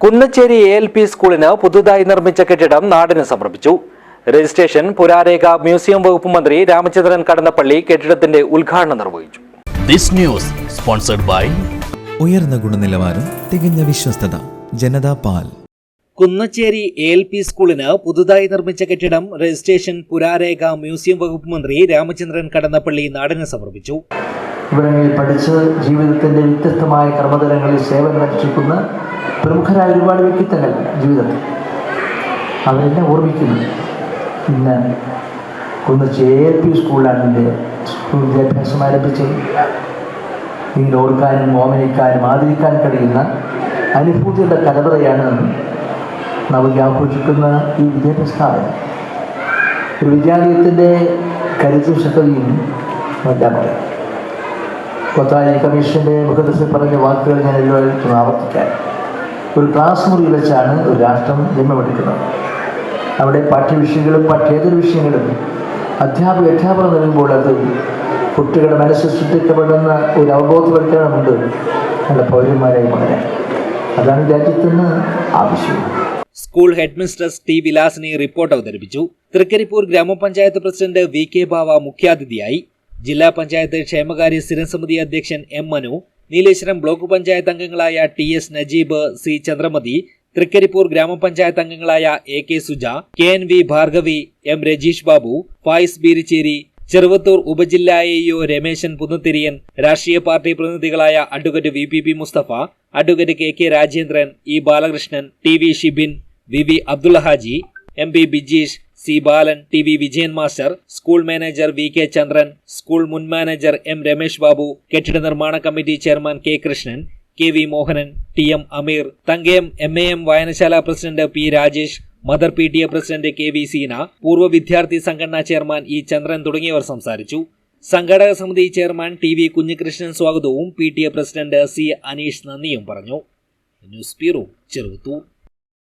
Kunnachery ALP സ്കൂളിന് പുതുതായി നിർമ്മിച്ച കെട്ടിടം നാടിന് സമർപ്പിച്ചു. രജിസ്ട്രേഷൻ പുരാരേഖ മ്യൂസിയം വകുപ്പ് മന്ത്രി രാമചന്ദ്രൻ കടന്നപ്പള്ളി കെട്ടിടത്തിന്റെ ഉദ്ഘാടനം നിർവഹിച്ചു. This news sponsored by ഉയർന്ന ഗുണനിലവാരം, തികഞ്ഞ വിശ്വസ്തത, ജനതാ പാൽ. കുന്നച്ചേരി ALP സ്കൂളിന് പുതുതായി നിർമ്മിച്ച കെട്ടിടം രജിസ്ട്രേഷൻ പുരാരേഖ മ്യൂസിയം വകുപ്പ് മന്ത്രി രാമചന്ദ്രൻ കടന്നപ്പള്ളി നാടിന് സമർപ്പിച്ചു. ഇവിടങ്ങളിൽ പഠിച്ച് ജീവിതത്തിൻ്റെ വ്യത്യസ്തമായ കർമ്മതലങ്ങളിൽ സേവനം അനുഷ്ഠിക്കുന്ന പ്രമുഖരായ ഒരുപാട് വ്യക്തിത്വങ്ങൾ ജീവിതത്തിൽ അവരെന്നെ ഓർമ്മിക്കുന്നു. ഇന്ന് കുന്നച്ചേരി ALP സ്കൂളിലാണ് എൻ്റെ സ്കൂൾ വിദ്യാഭ്യാസം ആരംഭിച്ചത്. ഇങ്ങനെ ഓർക്കാനും ഓമനിക്കാനും ആദരിക്കാനും കഴിയുന്ന അനുഭൂതിയുടെ കലവറയാണ് നമുക്ക് ആഘോഷിക്കുന്ന ഈ വിദ്യാഭ്യാസ സ്ഥാപനം. ഒരു വിദ്യാലയത്തിൻ്റെ കരുത്തും ശക്തിയും എല്ലാം പറയും. കൊത്തായി കമ്മീഷൻ്റെ മുഖത്തിൽ പറഞ്ഞ വാക്കുകൾ ഞാൻ എല്ലാവരും ആവർത്തിക്കാൻ. ഒരു ക്ലാസ് മുറിയിൽ വെച്ചാണ് ഒരു രാഷ്ട്രം ജന്മമെടുക്കുന്നത്. അവിടെ പാഠ്യവിഷയങ്ങളും പാഠ്യേതര വിഷയങ്ങളും അധ്യാപകർ നൽകുമ്പോൾ അത് കുട്ടികളുടെ മനസ്സിൽ സൃഷ്ടിക്കപ്പെടുന്ന ഒരു അവബോധവൽക്കരണമുണ്ട് നല്ല പൗരന്മാരായി വളരാൻ. അതാണ് രാജ്യത്തിന് ആവശ്യം. School head mistress T. Vilasini report അവതരിപ്പിച്ചു. തൃക്കരിപ്പൂർ ഗ്രാമപഞ്ചായത്ത് പ്രസിഡന്റ് VK ബാവ മുഖ്യാതിഥിയായി. ജില്ലാ പഞ്ചായത്ത് ക്ഷേമകാര്യ സ്ഥിരം സമിതി അധ്യക്ഷൻ M. മനു, നീലേശ്വരം ബ്ലോക്ക് പഞ്ചായത്ത് അംഗങ്ങളായ TS. നജീബ്, C. ചന്ദ്രമതി, തൃക്കരിപ്പൂർ ഗ്രാമപഞ്ചായത്ത് അംഗങ്ങളായ AK. Suja, KNV. Bhargavi, M. Rajeesh Babu, Fayis Beerichery, Cheruvathur ഉപജില്ലാ AEO രമേശൻ പുന്നത്തിരിയൻ, രാഷ്ട്രീയ പാർട്ടി പ്രതിനിധികളായ advocate VPP Musthafa, advocate KK. Rajendran, E. Balakrishnan, TV. Shibin, VV. Abdulla Haji, MP. Bijeesh, C. Balan, TV. Vijayan master, school manager VK. Chandran, school മുൻ മാനേജർ M. രമേശ് ബാബു, കെട്ടിട നിർമ്മാണ committee chairman K. Krishnan, KV. Mohanan, TM. Ameer, Thankayam MAM വായനശാല president P. Rajesh, mother PTA president KV. Seena, പൂർവ്വ വിദ്യാർത്ഥി സംഘടനാ chairman E. ചന്ദ്രൻ തുടങ്ങിയവർ സംസാരിച്ചു. സംഘാടക സമിതി ചെയർമാൻ TV. കുഞ്ഞികൃഷ്ണൻ സ്വാഗതവും PTA പ്രസിഡന്റ് C. അനീഷ് നന്ദിയും പറഞ്ഞു. News bureau, Cheruvathur.